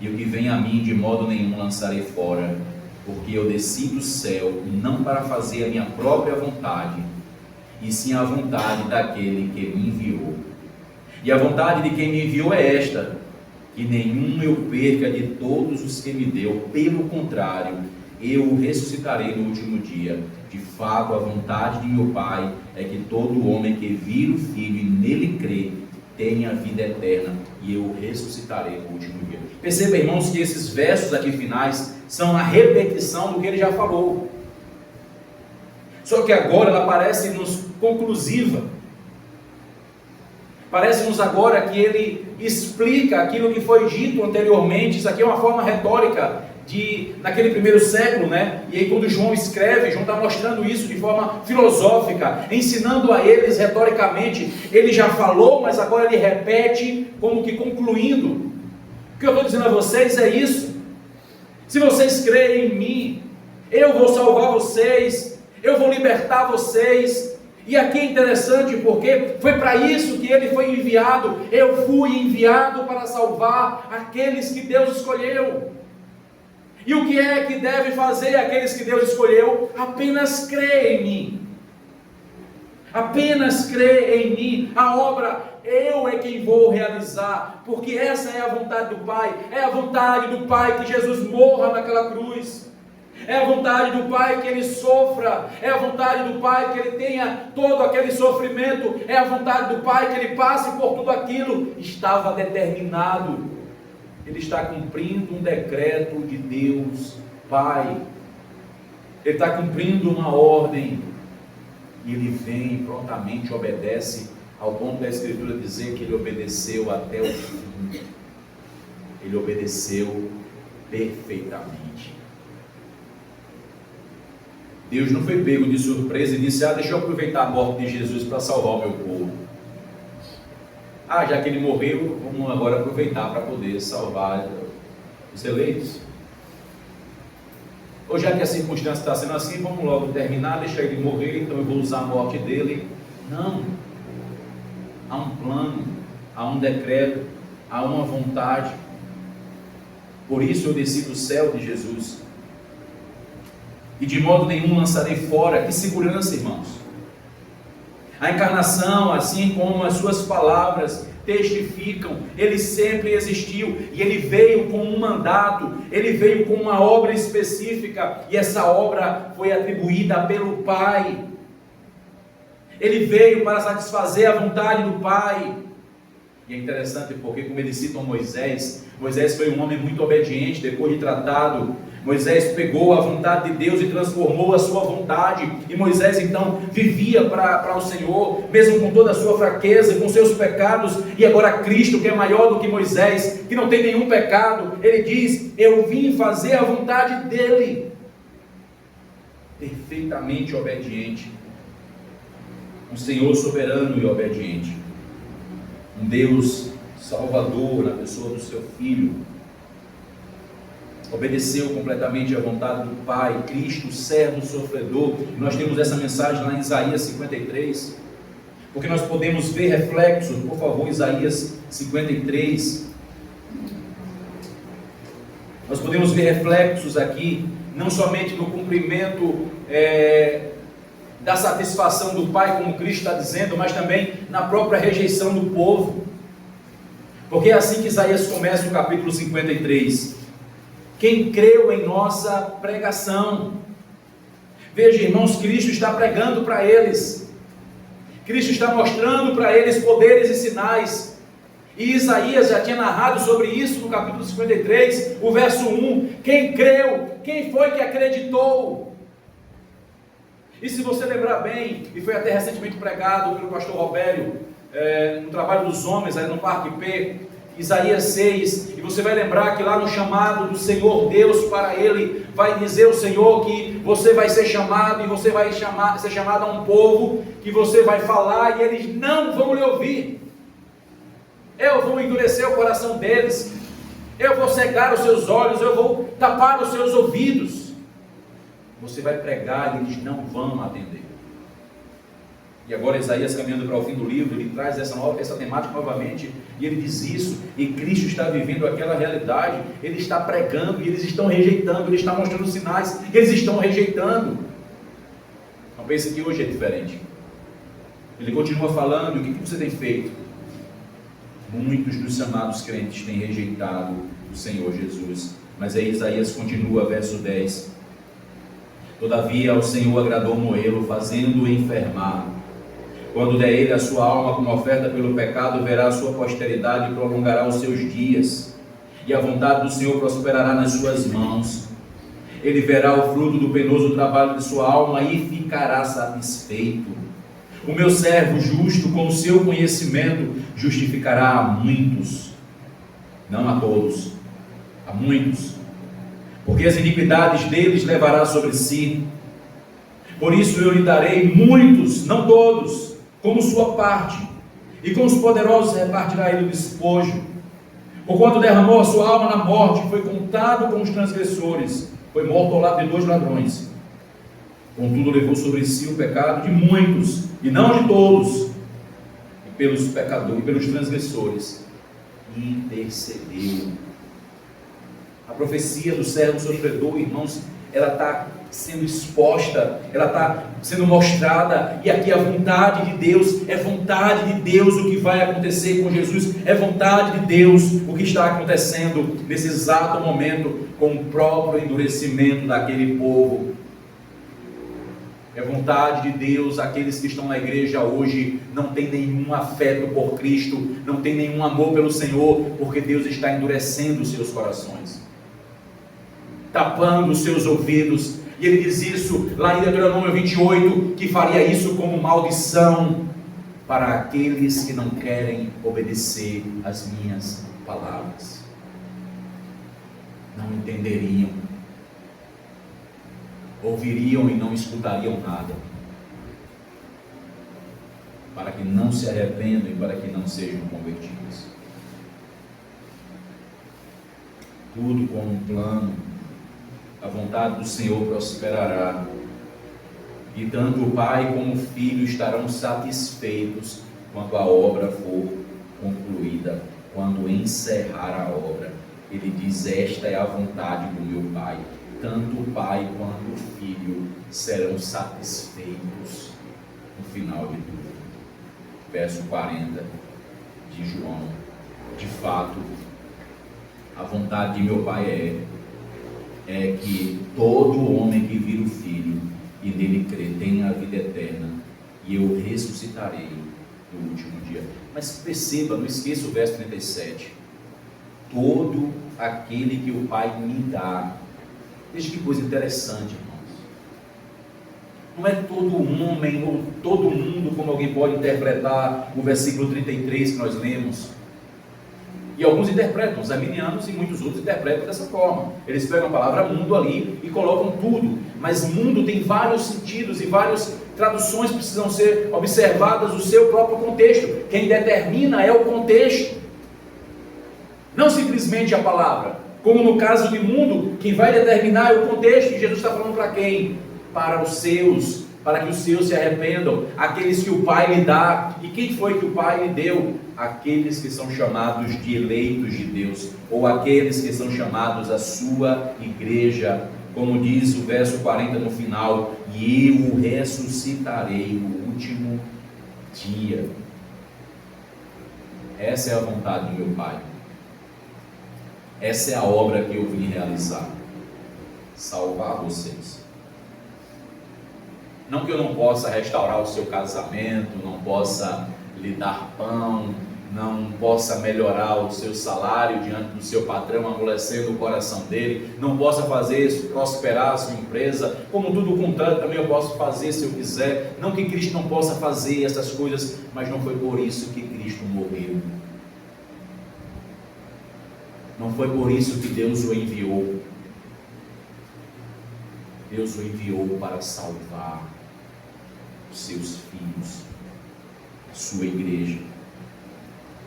e o que vem a mim de modo nenhum lançarei fora, porque eu desci do céu, não para fazer a minha própria vontade, e sim a vontade daquele que me enviou. E a vontade de quem me enviou é esta, que nenhum eu perca de todos os que me deu, pelo contrário, eu o ressuscitarei no último dia. De fato, a vontade de meu Pai é que todo homem que vir o Filho e nele crê, tenha vida eterna, e eu o ressuscitarei no último dia. Perceba, irmãos, que esses versos aqui finais são a repetição do que ele já falou. Só que agora ela parece-nos conclusiva. Parece-nos agora que ele explica aquilo que foi dito anteriormente. Isso aqui é uma forma retórica naquele primeiro século, né? E aí quando João escreve, João está mostrando isso de forma filosófica, ensinando a eles retoricamente. Ele já falou, mas agora ele repete, como que concluindo. O que eu estou dizendo a vocês é isso: se vocês crerem em mim, eu vou salvar vocês, eu vou libertar vocês. E aqui é interessante porque foi para isso que ele foi enviado. Eu fui enviado para salvar aqueles que Deus escolheu. E o que é que deve fazer aqueles que Deus escolheu? Apenas crer em mim. Apenas crer em mim. A obra eu é quem vou realizar, porque essa é a vontade do Pai. É a vontade do Pai que Jesus morra naquela cruz. É a vontade do Pai que ele sofra. É a vontade do Pai que ele tenha todo aquele sofrimento. É a vontade do Pai que ele passe por tudo aquilo. Estava determinado. Ele está cumprindo um decreto de Deus Pai. Ele está cumprindo uma ordem. E ele vem e prontamente obedece, ao ponto da Escritura dizer que ele obedeceu até o fim. Ele obedeceu perfeitamente. Deus não foi pego de surpresa e disse: deixa eu aproveitar a morte de Jesus para salvar o meu povo. Já que ele morreu, vamos agora aproveitar para poder salvar os eleitos. Ou já que a circunstância está sendo assim, vamos logo terminar, deixar ele morrer, então eu vou usar a morte dele. Não. Há um plano, há um decreto, há uma vontade. Por isso eu desci do céu de Jesus. E de modo nenhum lançarei fora. Que segurança, irmãos! A encarnação, assim como as suas palavras testificam, ele sempre existiu, e ele veio com um mandato, ele veio com uma obra específica, e essa obra foi atribuída pelo Pai. Ele veio para satisfazer a vontade do Pai. E é interessante porque, como eles citam Moisés foi um homem muito obediente. Depois de tratado, Moisés pegou a vontade de Deus e transformou a sua vontade, e Moisés então vivia para o Senhor, mesmo com toda a sua fraqueza, com seus pecados. E agora Cristo, que é maior do que Moisés, que não tem nenhum pecado, ele diz: eu vim fazer a vontade dele. Perfeitamente obediente, um Senhor soberano e obediente, um Deus salvador na pessoa do seu Filho. Obedeceu completamente à vontade do Pai, Cristo, servo sofredor. Nós temos essa mensagem lá em Isaías 53, porque nós podemos ver reflexos. Por favor, Isaías 53. Nós podemos ver reflexos aqui, não somente no cumprimento da satisfação do Pai, como Cristo está dizendo, mas também na própria rejeição do povo. Porque é assim que Isaías começa o capítulo 53. Quem creu em nossa pregação? Veja, irmãos, Cristo está pregando para eles. Cristo está mostrando para eles poderes e sinais. E Isaías já tinha narrado sobre isso no capítulo 53, o verso 1. Quem creu? Quem foi que acreditou? E se você lembrar bem, e foi até recentemente pregado pelo pastor Robério, no trabalho dos homens, aí no Parque P, Isaías 6, e você vai lembrar que lá no chamado do Senhor Deus para ele, vai dizer o Senhor que você vai ser chamado, e você vai ser chamado a um povo, que você vai falar, e eles não vão lhe ouvir. Eu vou endurecer o coração deles, eu vou cegar os seus olhos, eu vou tapar os seus ouvidos. Você vai pregar e eles não vão atender. E agora Isaías, caminhando para o fim do livro, ele traz essa temática novamente, e ele diz isso, e Cristo está vivendo aquela realidade. Ele está pregando, e eles estão rejeitando, ele está mostrando sinais, e eles estão rejeitando. Não pense que hoje é diferente. Ele continua falando: e o que você tem feito? Muitos dos chamados crentes têm rejeitado o Senhor Jesus. Mas aí Isaías continua, verso 10: Todavia ao Senhor agradou moê-lo, fazendo-o enfermar. Quando der ele a sua alma como oferta pelo pecado, verá a sua posteridade e prolongará os seus dias, e a vontade do Senhor prosperará nas suas mãos. Ele verá o fruto do penoso trabalho de sua alma e ficará satisfeito. O meu servo justo, com o seu conhecimento, justificará a muitos, não a todos, a muitos, porque as iniquidades deles levará sobre si. Por isso eu lhe darei muitos, não todos, como sua parte, e com os poderosos repartirá ele o despojo. Porquanto derramou a sua alma na morte, foi contado com os transgressores, foi morto ao lado de 2 ladrões. Contudo levou sobre si o pecado de muitos, e não de todos, e pelos pecadores, e pelos transgressores, intercedeu. A profecia do servo sofredor, irmãos, ela está sendo exposta, ela está sendo mostrada, e aqui a vontade de Deus, é vontade de Deus o que vai acontecer com Jesus, é vontade de Deus o que está acontecendo nesse exato momento com o próprio endurecimento daquele povo. É vontade de Deus, aqueles que estão na igreja hoje não têm nenhum afeto por Cristo, não têm nenhum amor pelo Senhor, porque Deus está endurecendo os seus corações, tapando os seus ouvidos. E ele diz isso lá em Deuteronômio 28, que faria isso como maldição para aqueles que não querem obedecer às minhas palavras. Não entenderiam, ouviriam e não escutariam nada, para que não se arrependam e para que não sejam convertidos. Tudo com um plano. A vontade do Senhor prosperará, e tanto o Pai como o Filho estarão satisfeitos quando a obra for concluída, quando encerrar a obra. Ele diz: esta é a vontade do meu Pai. Tanto o Pai quanto o Filho serão satisfeitos no final de tudo. Verso 40 de João: de fato, a vontade de meu Pai é que todo homem que vir o Filho e nele crê tenha a vida eterna, e eu ressuscitarei no último dia. Mas perceba, não esqueça o verso 37. Todo aquele que o Pai me dá. Veja que coisa interessante, irmãos. Não é todo homem ou todo mundo, como alguém pode interpretar o versículo 33 que nós lemos. E alguns interpretam, os arminianos e muitos outros interpretam dessa forma. Eles pegam a palavra mundo ali e colocam tudo. Mas mundo tem vários sentidos e várias traduções precisam ser observadas no seu próprio contexto. Quem determina é o contexto, não simplesmente a palavra. Como no caso de mundo, quem vai determinar é o contexto. E Jesus está falando para quem? Para os seus, para que os seus se arrependam, aqueles que o Pai lhe dá. E quem foi que o Pai lhe deu? Aqueles que são chamados de eleitos de Deus, ou aqueles que são chamados à sua igreja, como diz o verso 40 no final: e eu o ressuscitarei no último dia. Essa é a vontade do meu Pai, essa é a obra que eu vim realizar, salvar vocês. Não que eu não possa restaurar o seu casamento, não possa lhe dar pão, não possa melhorar o seu salário diante do seu patrão, amolecendo o coração dele, não possa fazer isso, prosperar a sua empresa, como tudo o contrário também eu posso fazer se eu quiser. Não que Cristo não possa fazer essas coisas, mas não foi por isso que Cristo morreu. Não foi por isso que Deus o enviou. Deus o enviou para salvar os seus filhos, a sua igreja,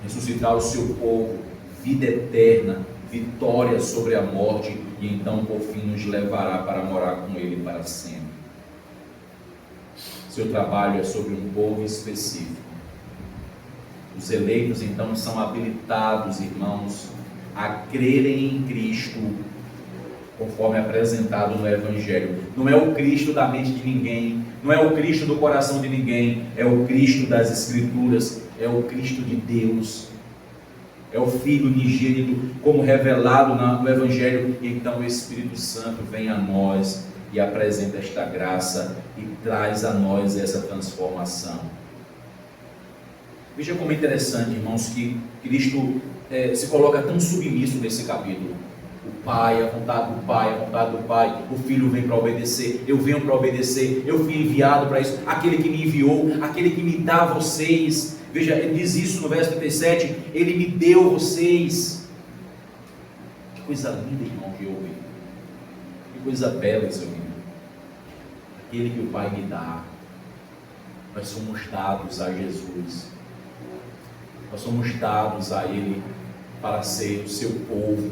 ressuscitar o seu povo, vida eterna, vitória sobre a morte, e então por fim nos levará para morar com Ele para sempre. Seu trabalho é sobre um povo específico. Os eleitos então são habilitados, irmãos, a crerem em Cristo, conforme apresentado no Evangelho. Não é o Cristo da mente de ninguém, não é o Cristo do coração de ninguém, é o Cristo das Escrituras, é o Cristo de Deus, é o Filho unigênito, como revelado no Evangelho. E então o Espírito Santo vem a nós e apresenta esta graça e traz a nós essa transformação. Veja como é interessante, irmãos, que Cristo se coloca tão submisso nesse capítulo. O Pai, a vontade do Pai, a vontade do Pai. O Filho vem para obedecer, eu venho para obedecer, eu fui enviado para isso. Aquele que me enviou, aquele que me dá vocês. Veja, ele diz isso no verso 37, ele me deu vocês. Que coisa linda, irmão, que eu ouvi. Que coisa bela isso aqui. Aquele que o Pai me dá. Nós somos dados a Jesus. Nós somos dados a Ele para ser o seu povo.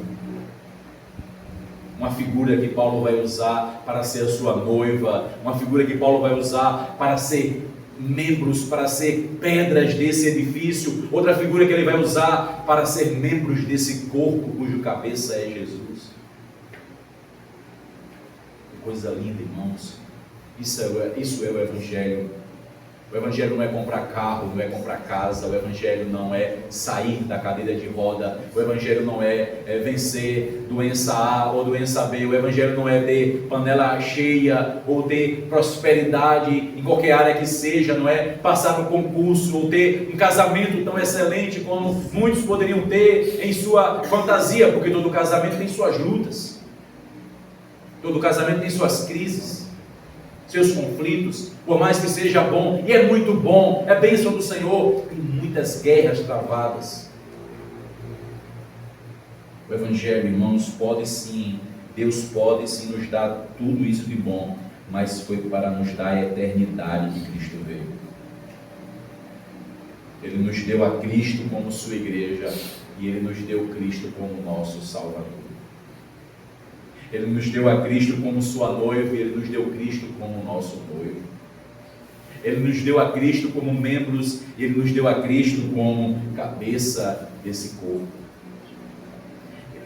Uma figura que Paulo vai usar para ser a sua noiva. Uma figura que Paulo vai usar para ser membros, para ser pedras desse edifício. Outra figura que ele vai usar para ser membros desse corpo cujo cabeça é Jesus. Que coisa linda, irmãos. Isso é o Evangelho. O Evangelho não é comprar carro, não é comprar casa. O Evangelho não é sair da cadeira de roda. O Evangelho não é vencer doença A ou doença B. O Evangelho não é ter panela cheia ou ter prosperidade em qualquer área que seja. Não é passar no concurso ou ter um casamento tão excelente como muitos poderiam ter em sua fantasia, porque todo casamento tem suas lutas. Todo casamento tem suas crises, seus conflitos, por mais que seja bom, e é muito bom, é bênção do Senhor, tem muitas guerras travadas. O Evangelho, irmãos, Deus pode sim nos dar tudo isso de bom, mas foi para nos dar a eternidade que Cristo veio. Ele nos deu a Cristo como sua igreja, e Ele nos deu Cristo como nosso Salvador. Ele nos deu a Cristo como sua noiva, e Ele nos deu Cristo como nosso noivo. Ele nos deu a Cristo como membros, e Ele nos deu a Cristo como cabeça desse corpo.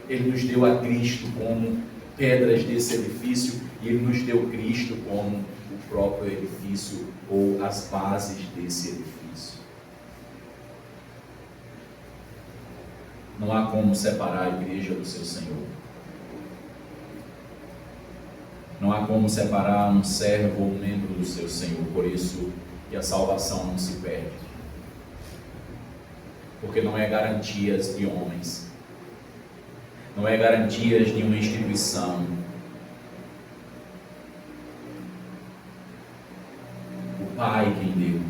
Ele nos deu a Cristo como pedras desse edifício, e Ele nos deu Cristo como o próprio edifício, ou as bases desse edifício. Não há como separar a igreja do seu Senhor. Não há como separar um servo ou um membro do seu Senhor. Por isso que a salvação não se perde. Porque não é garantias de homens. Não é garantias de uma instituição. O Pai quem deu.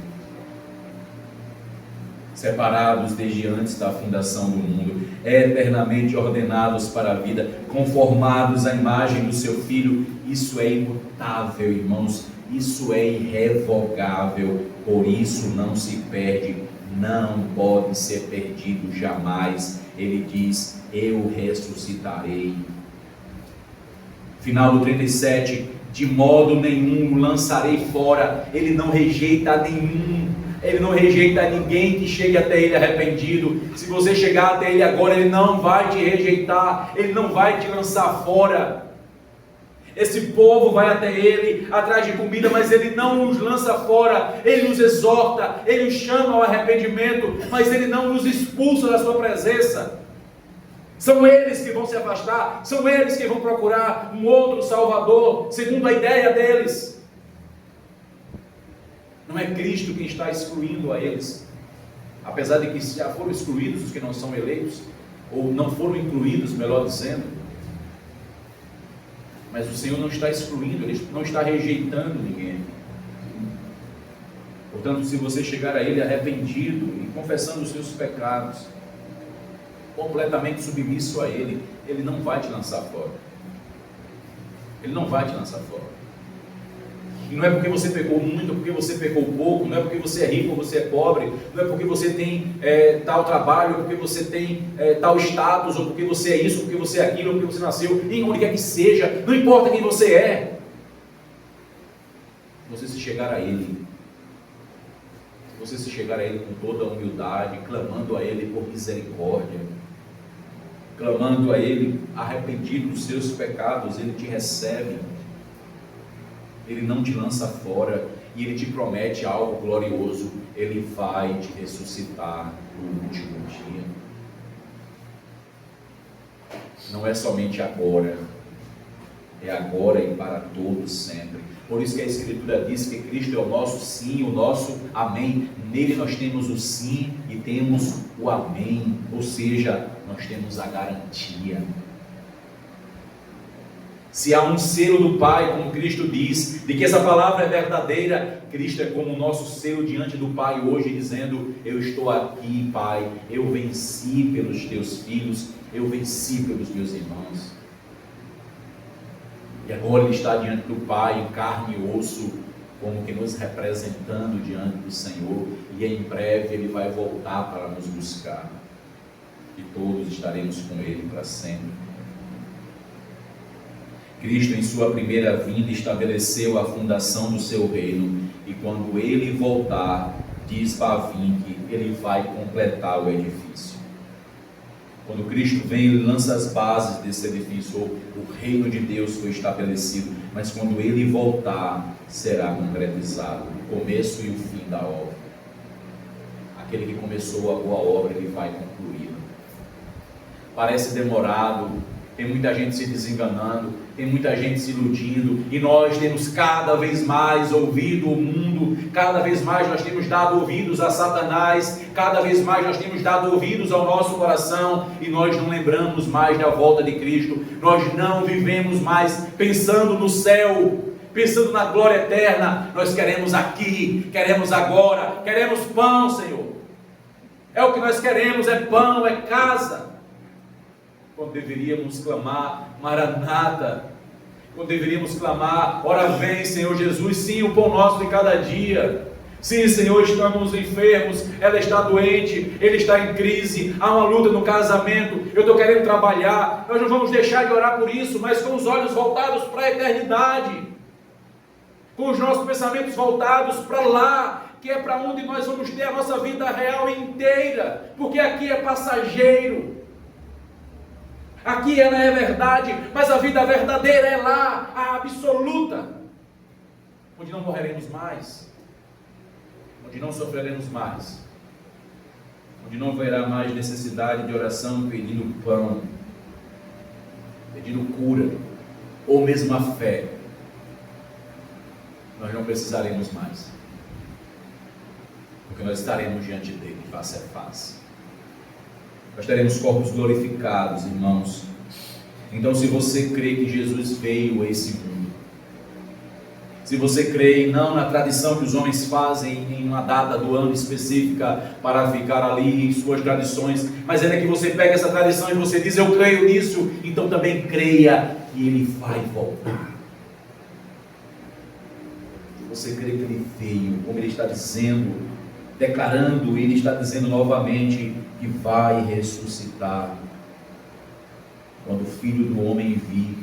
Separados desde antes da fundação do mundo, eternamente ordenados para a vida, conformados à imagem do seu Filho. Isso é imutável, irmãos, isso é irrevogável, por isso não se perde, não pode ser perdido jamais. Ele diz, eu ressuscitarei. Final do 37, de modo nenhum o lançarei fora. Ele não rejeita nenhum. Ele não rejeita ninguém que chegue até Ele arrependido. Se você chegar até Ele agora, Ele não vai te rejeitar, Ele não vai te lançar fora. Esse povo vai até Ele, atrás de comida, mas Ele não nos lança fora. Ele nos exorta, Ele nos chama ao arrependimento, mas Ele não nos expulsa da sua presença. São eles que vão se afastar, são eles que vão procurar um outro Salvador, segundo a ideia deles. Não é Cristo quem está excluindo a eles, apesar de que já foram excluídos os que não são eleitos, ou não foram incluídos, melhor dizendo. Mas o Senhor não está excluindo, Ele não está rejeitando ninguém. Portanto, se você chegar a Ele arrependido e confessando os seus pecados, completamente submisso a Ele, Ele não vai te lançar fora. Ele não vai te lançar fora. E não é porque você pecou muito, ou porque você pecou pouco, não é porque você é rico ou você é pobre, não é porque você tem tal trabalho, ou porque você tem tal status, ou porque você é isso, ou porque você é aquilo, ou porque você nasceu, em onde quer que seja, não importa quem você é. Você se chegar a Ele, com toda a humildade, clamando a Ele por misericórdia, clamando a Ele arrependido dos seus pecados, Ele te recebe. Ele não te lança fora, e Ele te promete algo glorioso. Ele vai te ressuscitar no último dia. Não é somente agora, é agora e para todos sempre. Por isso que a Escritura diz que Cristo é o nosso sim, o nosso amém. Nele nós temos o sim e temos o amém, ou seja, nós temos a garantia. Se há um selo do Pai, como Cristo diz, de que essa palavra é verdadeira, Cristo é como o nosso selo diante do Pai hoje, dizendo: eu estou aqui, Pai, eu venci pelos teus filhos, eu venci pelos meus irmãos. E agora Ele está diante do Pai, em carne e osso, como que nos representando diante do Senhor, e em breve Ele vai voltar para nos buscar, e todos estaremos com Ele para sempre. Cristo, em sua primeira vinda, estabeleceu a fundação do seu reino, e quando Ele voltar, diz Pavim que Ele vai completar o edifício. Quando Cristo vem, Ele lança as bases desse edifício, o reino de Deus foi estabelecido, mas quando Ele voltar, será concretizado o começo e o fim da obra. Aquele que começou a boa obra, Ele vai concluir. Parece demorado, tem muita gente se desenganando, tem muita gente se iludindo, e nós temos cada vez mais ouvido o mundo, cada vez mais nós temos dado ouvidos a Satanás, cada vez mais nós temos dado ouvidos ao nosso coração, e nós não lembramos mais da volta de Cristo, nós não vivemos mais pensando no céu, pensando na glória eterna. Nós queremos aqui, queremos agora, queremos pão, Senhor, é o que nós queremos, é pão, é casa. Quando deveríamos clamar, Maranata, quando deveríamos clamar, ora vem, Senhor Jesus, sim, o pão nosso de cada dia. Sim, Senhor, estamos enfermos, ela está doente, ele está em crise, há uma luta no casamento, eu estou querendo trabalhar, nós não vamos deixar de orar por isso, mas com os olhos voltados para a eternidade, com os nossos pensamentos voltados para lá, que é para onde nós vamos ter a nossa vida real inteira, porque aqui é passageiro. Aqui ela é verdade, mas a vida verdadeira é lá, a absoluta, onde não morreremos mais, onde não sofreremos mais, onde não haverá mais necessidade de oração pedindo pão, pedindo cura, ou mesmo a fé. Nós não precisaremos mais, porque nós estaremos diante dele, face a face. Nós teremos corpos glorificados, irmãos. Então, se você crê que Jesus veio a esse mundo, se você crê não na tradição que os homens fazem em uma data do ano específica para ficar ali em suas tradições, mas é que você pega essa tradição e você diz: eu creio nisso, então também creia que Ele vai voltar. Se você crê que Ele veio, como Ele está dizendo, declarando, Ele está dizendo novamente que vai ressuscitar. Quando o Filho do Homem vir,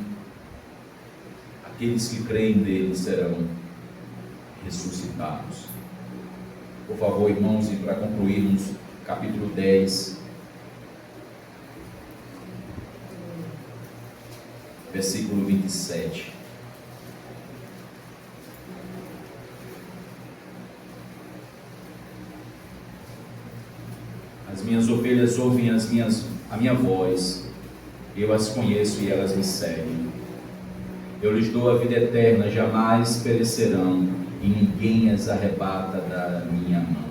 aqueles que creem nele serão ressuscitados. Por favor, irmãos, e para concluirmos, capítulo 10, versículo 27. As minhas ovelhas ouvem a minha voz, eu as conheço e elas me seguem. Eu lhes dou a vida eterna, jamais perecerão, e ninguém as arrebata da minha mão.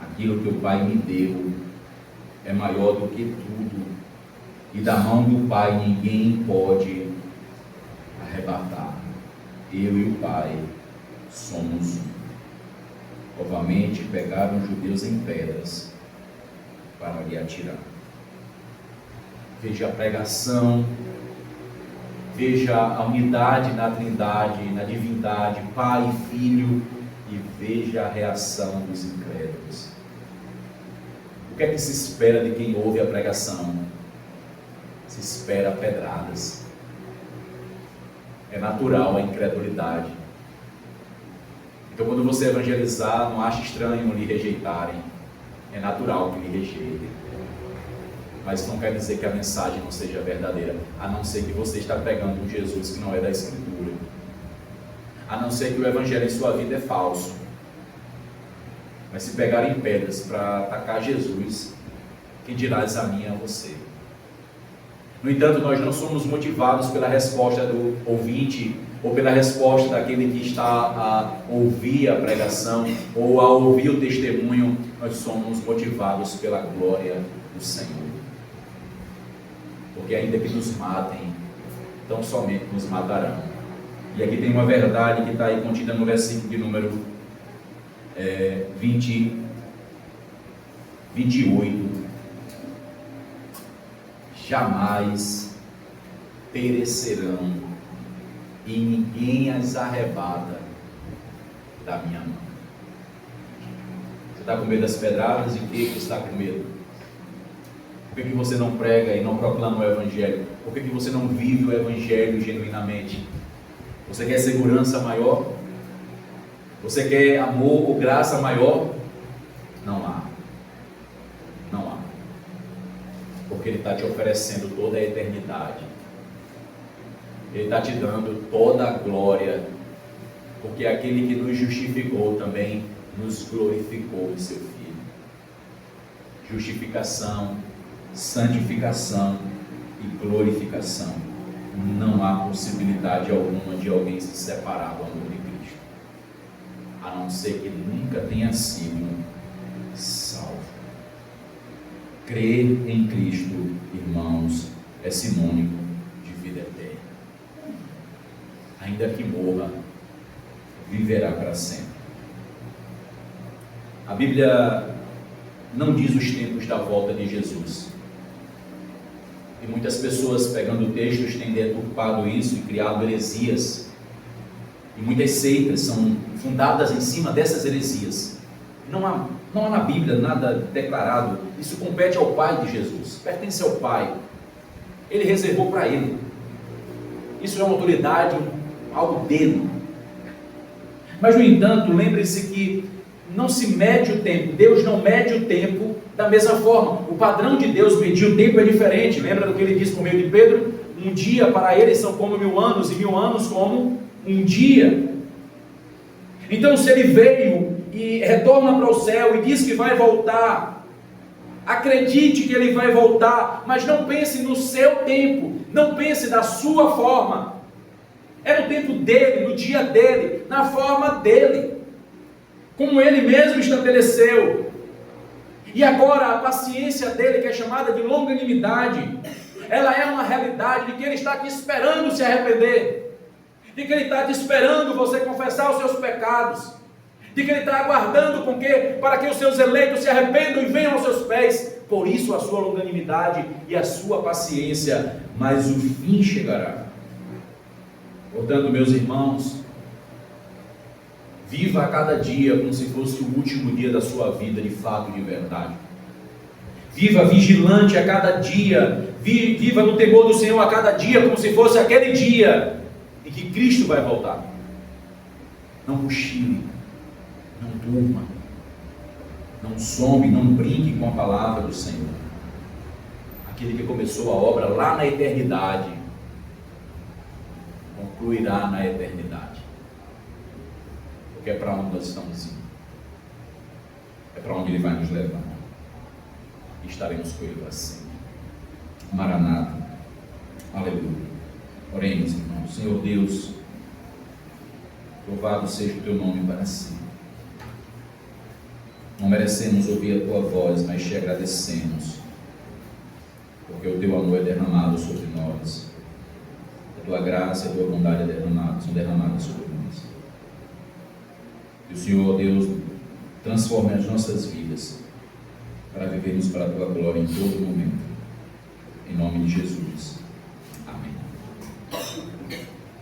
Aquilo que o Pai me deu é maior do que tudo, e da mão do Pai ninguém pode arrebatar. Eu e o Pai somos um. Novamente pegaram os judeus em pedras para lhe atirar. Veja a pregação, veja a unidade na Trindade, na divindade, Pai e Filho, e veja a reação dos incrédulos. O que é que se espera de quem ouve a pregação? Se espera pedradas. É natural a incredulidade. Então, quando você evangelizar, não ache estranho lhe rejeitarem. É natural que lhe rejeitem. Mas não quer dizer que a mensagem não seja verdadeira, a não ser que você está pregando um Jesus que não é da Escritura, a não ser que o evangelho em sua vida é falso. Mas se pegarem pedras para atacar Jesus, quem dirá a mim a você? No entanto, nós não somos motivados pela resposta do ouvinte ou pela resposta daquele que está a ouvir a pregação ou a ouvir o testemunho. Nós somos motivados pela glória do Senhor. Porque ainda que nos matem, tão somente nos matarão. E aqui tem uma verdade que está aí contida no versículo de número 28. Jamais perecerão e ninguém as arrebata da minha mão. Você está com medo das pedradas? E o que você está com medo? Por que você não prega e não proclama o Evangelho? Por que você não vive o Evangelho genuinamente? Você quer segurança maior? Você quer amor ou graça maior? Não há. Não há. Porque Ele está te oferecendo toda a eternidade. Ele está te dando toda a glória. Porque aquele que nos justificou também nos glorificou em seu Filho. Justificação, santificação e glorificação. Não há possibilidade alguma de alguém se separar do amor de Cristo, a não ser que nunca tenha sido salvo. Crer em Cristo, irmãos, é sinônimo de vida eterna. Ainda que morra, viverá para sempre. A Bíblia não diz os tempos da volta de Jesus. E muitas pessoas, pegando textos, têm deturpado isso e criado heresias. E muitas seitas são fundadas em cima dessas heresias. Não há na Bíblia nada declarado. Isso compete ao Pai de Jesus, pertence ao Pai. Ele reservou para Ele. Isso é uma autoridade, algo dele. Mas, no entanto, lembre-se que não se mede o tempo. Deus não mede o tempo da mesma forma. O padrão de Deus medir o tempo é diferente. Lembra do que ele disse por meio de Pedro? Um dia para ele são como 1000 anos, e 1000 anos como um dia. Então, se ele veio e retorna para o céu e diz que vai voltar, acredite que ele vai voltar, mas não pense no seu tempo, não pense da sua forma. É no tempo dele, no dia dele, na forma dele, como ele mesmo estabeleceu. E agora a paciência dele, que é chamada de longanimidade, ela é uma realidade de que ele está aqui esperando se arrepender, de que ele está te esperando você confessar os seus pecados, de que ele está aguardando para que os seus eleitos se arrependam e venham aos seus pés. Por isso a sua longanimidade e a sua paciência, mas o fim chegará. Portanto, meus irmãos, viva a cada dia como se fosse o último dia da sua vida, de fato, de verdade. Viva vigilante a cada dia, viva no temor do Senhor a cada dia, como se fosse aquele dia em que Cristo vai voltar. Não cochile, não durma, não some, não brinque com a palavra do Senhor. Aquele que começou a obra lá na eternidade, concluirá na eternidade. Porque é para onde nós estamos indo. É para onde Ele vai nos levar. E estaremos com Ele para sempre. Maranata. Aleluia. Oremos, irmãos. Senhor Deus, louvado seja o Teu nome para sempre. Não merecemos ouvir a Tua voz, mas Te agradecemos, porque o Teu amor é derramado sobre nós. A Tua graça e a Tua bondade são derramadas sobre nós. Que o Senhor, Deus, transforme as nossas vidas para vivermos para a Tua glória em todo momento. Em nome de Jesus.